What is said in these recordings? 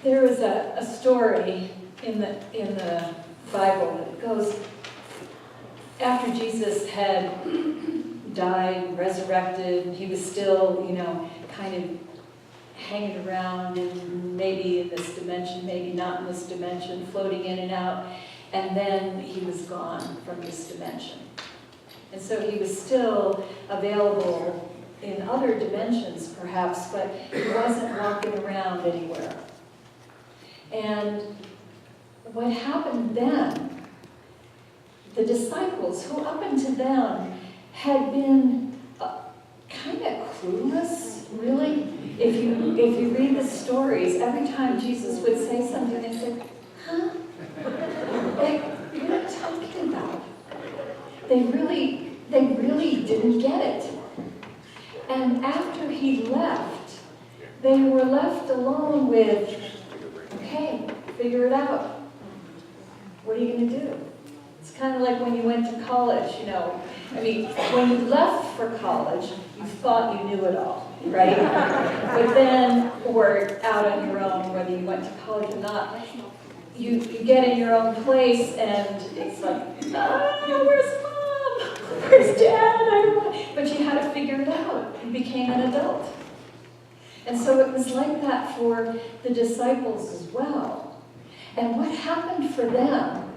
There is a story in the Bible that goes, after Jesus had died, resurrected, he was still, kind of hanging around and maybe in this dimension, maybe not in this dimension, floating in and out, and then he was gone from this dimension. And so he was still available in other dimensions, perhaps, but he wasn't walking around anywhere. And what happened then, the disciples, who up until then had been kind of clueless, really. If you read the stories, every time Jesus would say something, they'd say, huh? Like, what are you talking about? They really didn't get it. And after he left, they were left alone with, okay, figure it out. What are you going to do? It's kind of like when you went to college, when you left for college, you thought you knew it all, right? But then, or out on your own, whether you went to college or not, you get in your own place and it's like, oh, where's mom? Where's dad? I don't know. But you had to figure it out. You became an adult. And so it was like that for the disciples as well. And what happened for them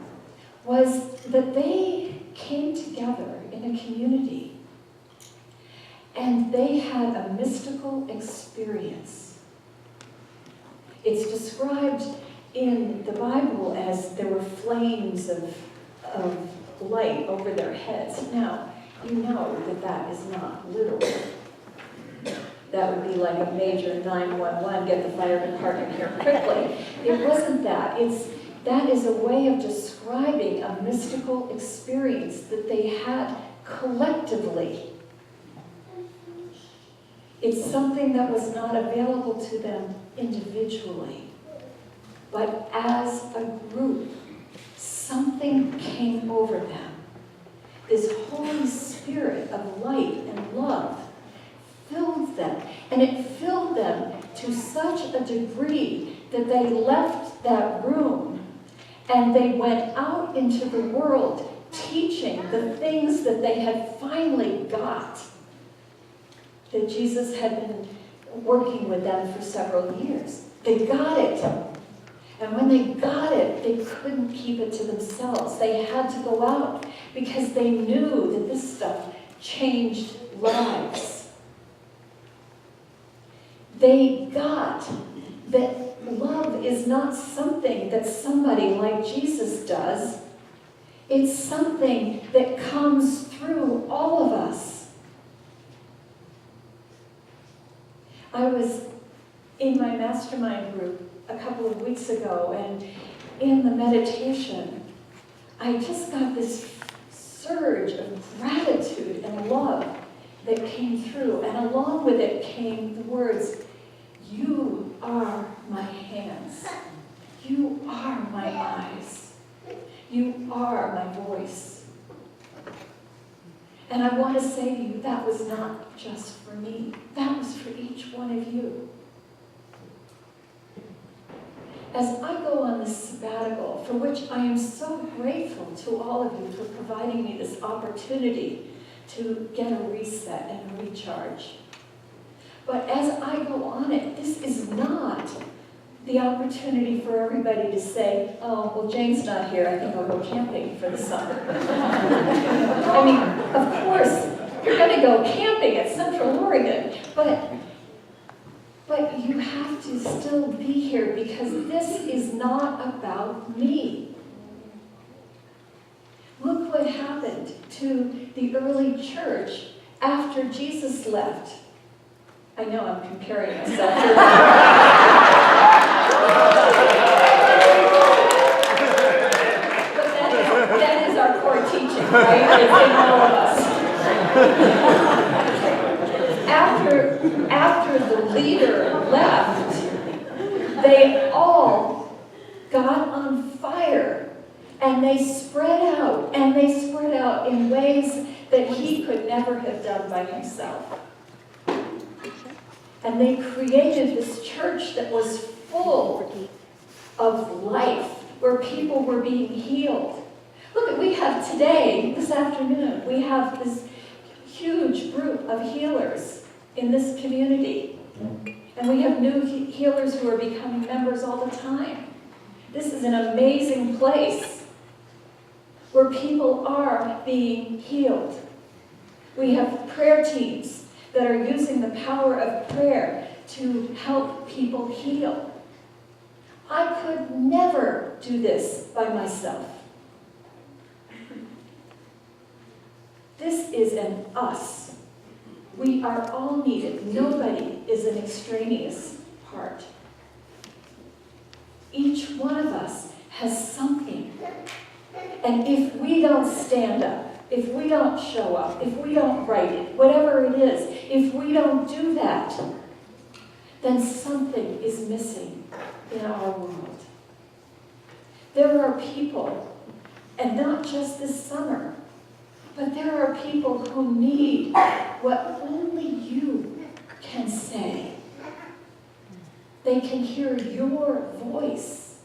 was that they came together in a community and they had a mystical experience. It's described in the Bible as there were flames of light over their heads. Now, you know that is not literal. That would be like a major 911, get the fire department here quickly. It wasn't that. That is a way of describing a mystical experience that they had collectively. It's something that was not available to them individually. But as a group, something came over them. This Holy Spirit of light and love filled them. And it filled them to such a degree that they left that room and they went out into the world teaching the things that they had finally got. That Jesus had been working with them for several years. They got it. And when they got it, they couldn't keep it to themselves. They had to go out because they knew that this stuff changed lives. They got that love is not something that somebody like Jesus does. It's something that comes through all of us. I was in my mastermind group a couple of weeks ago, and in the meditation, I just got this surge of gratitude and love that came through, and along with it came the words, "You are my hands. You are my eyes. You are my voice." And I want to say to you, that was not just for me. That was for each one of you. As I go on this sabbatical, for which I am so grateful to all of you for providing me this opportunity to get a reset and a recharge. But as I go on it, this is not the opportunity for everybody to say, oh, well, Jane's not here, I think I'll go camping for the summer. I mean, of course, you're going to go camping at Central Oregon, but you have to still be here because this is not about me. Look what happened to the early church after Jesus left. I know I'm comparing myself to but that is our core teaching, right? It's in all of us. After the leader left, they all got on fire and they spread out in ways that he could never have done by himself. And they created this church that was full of life, where people were being healed. Look, we have today, this afternoon, we have this huge group of healers in this community. And we have new healers who are becoming members all the time. This is an amazing place where people are being healed. We have prayer teams that are using the power of prayer to help people heal. I could never do this by myself. This is an us. We are all needed. Nobody is an extraneous part. Each one of us has something. And if we don't stand up, if we don't show up, if we don't write it, whatever it is, if we don't do that, then something is missing in our world. There are people, and not just this summer, but there are people who need what only you can say. They can hear your voice.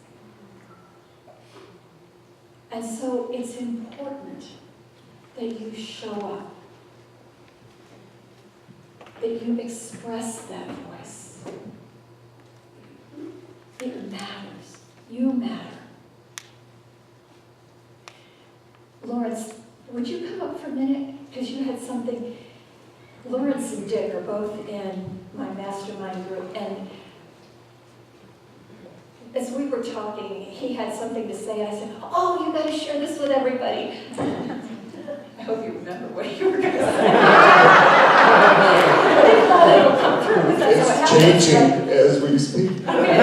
And so it's important that you show up, that you express that voice. It matters. You matter. Lawrence, would you come up for a minute? Because you had something. Lawrence and Dick are both in my mastermind group, and as we were talking, he had something to say, and I said, oh, you got to share this with everybody. I hope you remember what you were going to say. I thought it'll come through, because that's how it happens. It's changing as we speak. Okay.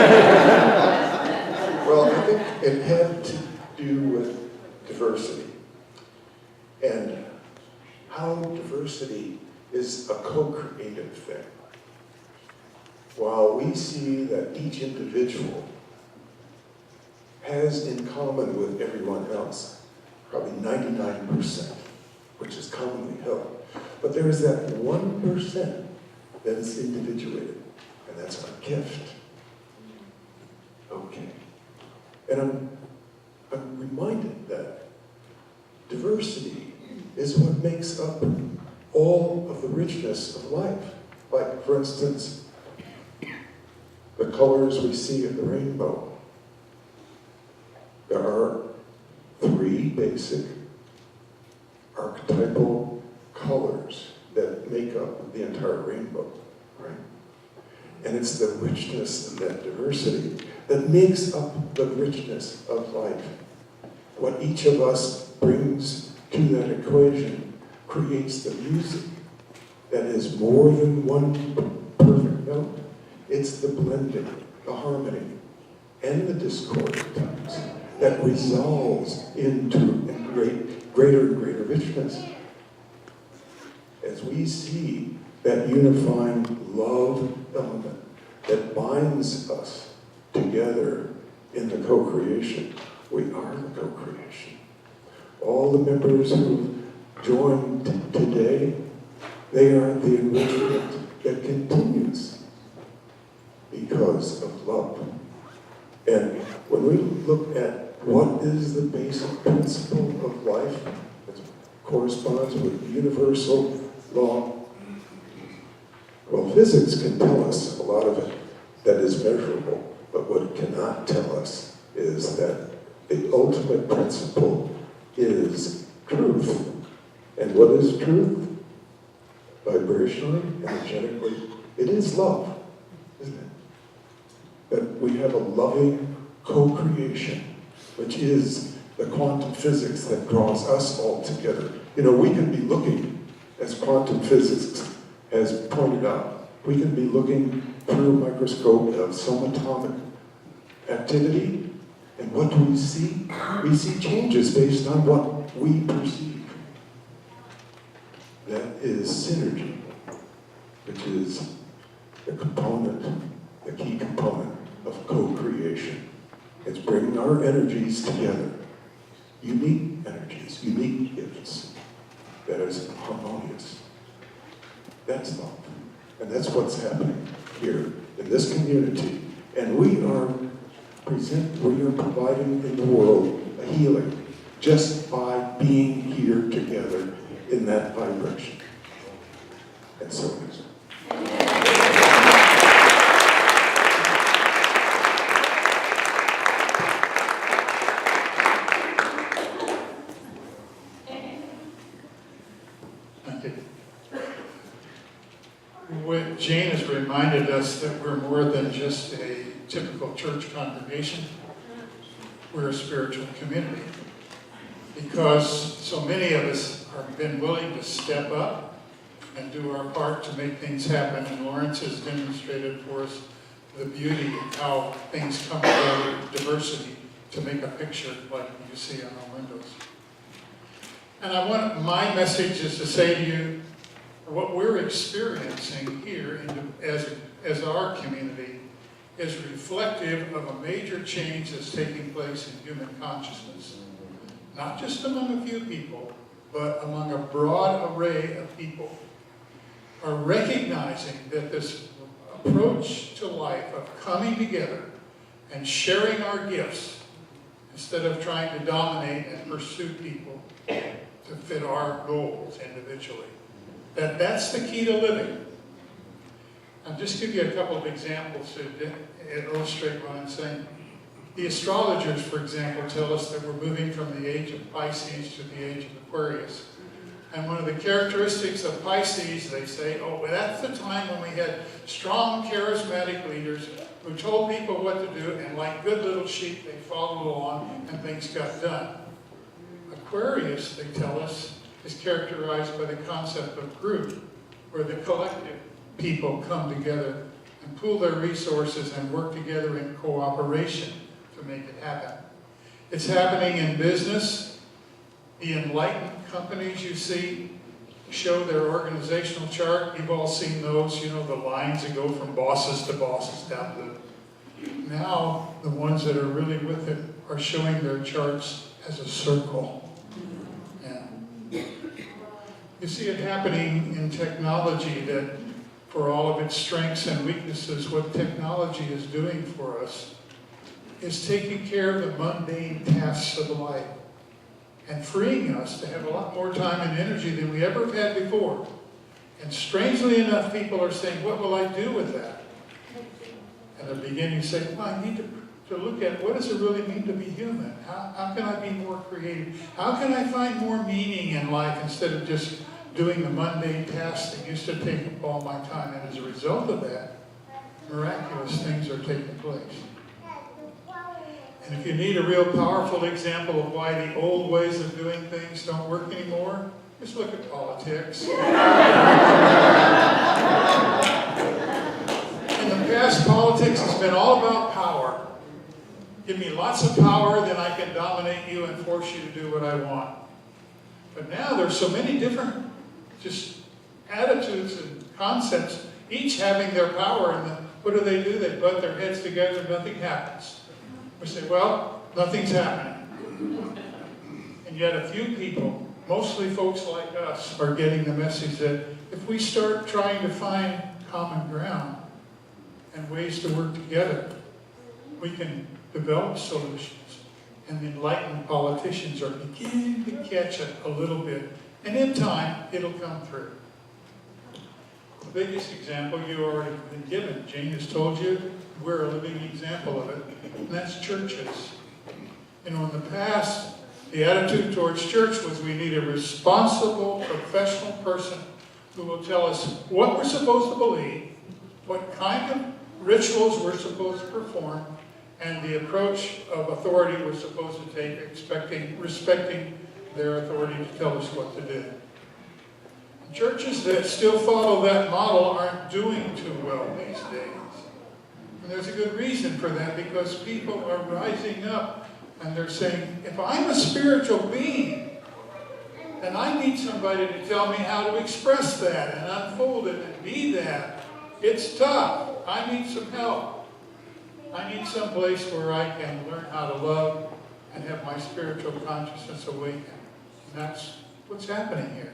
Well, I think it had to do with diversity, and how diversity is a co-creative thing. While we see that each individual has in common with everyone else, probably 99%, which is commonly held. But there is that 1% that is individuated, and that's our gift. Okay. And I'm reminded that diversity is what makes up all of the richness of life. Like, for instance, the colors we see in the rainbow. There are 3 basic archetypal colors that make up the entire rainbow, right? And it's the richness of that diversity that makes up the richness of life. What each of us brings to that equation creates the music that is more than one perfect note. It's the blending, the harmony, and the discord at times that resolves into greater and greater richness. As we see that unifying love element that binds us together in the co-creation, we are the co-creation. All the members who joined today, they are the enrichment that continues because of love. And when we look at what is the basic principle of life that corresponds with universal law, well, physics can tell us a lot of it that is measurable, but what it cannot tell us is that the ultimate principle is truth. And what is truth? Vibrationally, energetically, it is love, isn't it? That we have a loving co-creation, which is the quantum physics that draws us all together. You know, we can be looking, as quantum physics has pointed out, we can be looking through a microscope of subatomic activity, and what do we see? We see changes based on what we perceive. That is synergy, which is the component, the key component of co-creation. It's bringing our energies together, unique energies, unique gifts, that is harmonious. That's love. And that's what's happening here in this community. And we are we are providing in the world a healing just by being here together in that vibration. And so it is. Jane has reminded us that we're more than just a typical church congregation. We're a spiritual community. Because so many of us have been willing to step up and do our part to make things happen. And Lawrence has demonstrated for us the beauty of how things come together, diversity, to make a picture like you see on our windows. And my message is to say to you, what we're experiencing here as our community is reflective of a major change that's taking place in human consciousness. Not just among a few people, but among a broad array of people, are recognizing that this approach to life of coming together and sharing our gifts instead of trying to dominate and pursue people to fit our goals individually. That's the key to living. I'll just give you a couple of examples to illustrate what I'm saying. The astrologers, for example, tell us that we're moving from the age of Pisces to the age of Aquarius. And one of the characteristics of Pisces, they say, that's the time when we had strong, charismatic leaders who told people what to do, and like good little sheep, they followed along and things got done. Aquarius, they tell us, is characterized by the concept of group, where the collective people come together and pool their resources and work together in cooperation to make it happen. It's happening in business. The enlightened companies you see show their organizational chart. You've all seen those, the lines that go from bosses to bosses down to... Now, the ones that are really with it are showing their charts as a circle. You see it happening in technology, that for all of its strengths and weaknesses, what technology is doing for us is taking care of the mundane tasks of life and freeing us to have a lot more time and energy than we ever have had before. And strangely enough, people are saying, what will I do with that? And they're beginning to say, I need to look at what does it really mean to be human? How can I be more creative? How can I find more meaning in life instead of just doing the mundane tasks that used to take up all my time? And as a result of that, miraculous things are taking place. And if you need a real powerful example of why the old ways of doing things don't work anymore, just look at politics. In the past, politics has been all about power. Give me lots of power, then I can dominate you and force you to do what I want. But now there's so many different just attitudes and concepts, each having their power, and what do? They butt their heads together, nothing happens. We say, nothing's happening. And yet a few people, mostly folks like us, are getting the message that if we start trying to find common ground and ways to work together, we can develop solutions. And the enlightened politicians are beginning to catch it a little bit. And in time, it'll come through. The biggest example you already been given, Jane has told you, we're a living example of it, and that's churches. In the past, the attitude towards church was we need a responsible, professional person who will tell us what we're supposed to believe, what kind of rituals we're supposed to perform, and the approach of authority we're supposed to take, respecting their authority to tell us what to do. Churches that still follow that model aren't doing too well these days. And there's a good reason for that, because people are rising up and they're saying, if I'm a spiritual being, then I need somebody to tell me how to express that and unfold it and be that. It's tough. I need some help. I need some place where I can learn how to love and have my spiritual consciousness awaken. And that's what's happening here.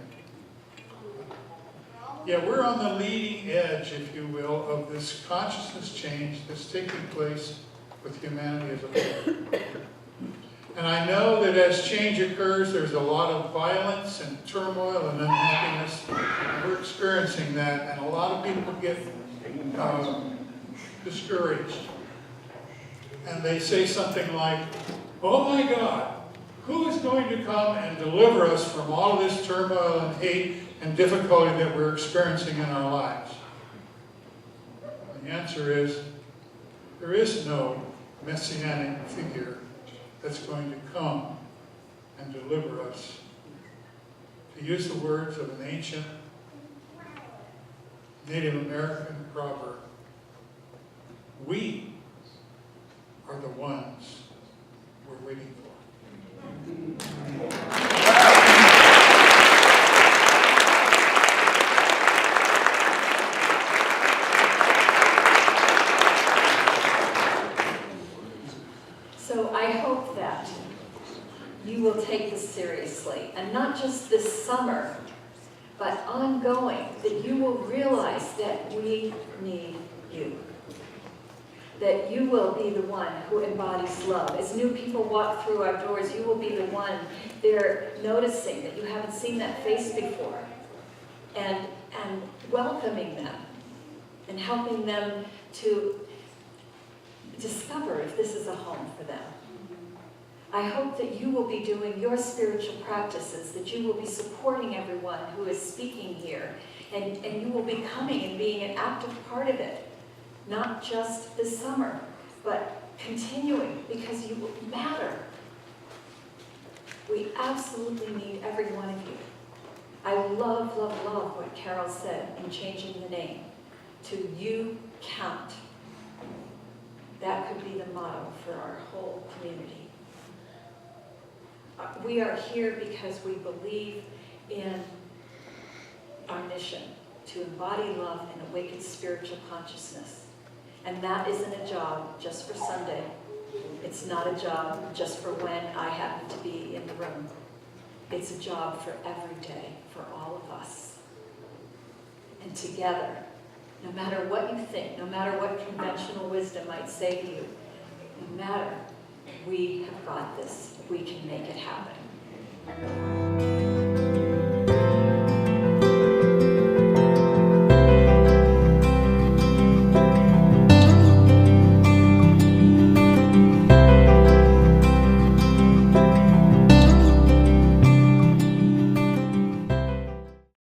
Yeah, we're on the leading edge, if you will, of this consciousness change that's taking place with humanity as a whole. And I know that as change occurs, there's a lot of violence and turmoil and unhappiness. And we're experiencing that, and a lot of people get discouraged. And they say something like, oh my God, who is going to come and deliver us from all of this turmoil and hate and difficulty that we're experiencing in our lives? And the answer is, there is no messianic figure that's going to come and deliver us. To use the words of an ancient Native American proverb, we are the ones we're waiting for. So I hope that you will take this seriously, and not just this summer, but ongoing, that you will realize that we need you. That you will be the one who embodies love. As new people walk through our doors, you will be the one they're noticing that you haven't seen that face before, and welcoming them and helping them to discover if this is a home for them. I hope that you will be doing your spiritual practices, that you will be supporting everyone who is speaking here, and you will be coming and being an active part of it. Not just this summer, but continuing, because you matter. We absolutely need every one of you. I love, love, love what Carol said in changing the name to You Count. That could be the motto for our whole community. We are here because we believe in our mission to embody love and awaken spiritual consciousness. And that isn't a job just for Sunday. It's not a job just for when I happen to be in the room. It's a job for every day, for all of us. And together, no matter what you think, no matter what conventional wisdom might say to you, no matter, we have got this. We can make it happen.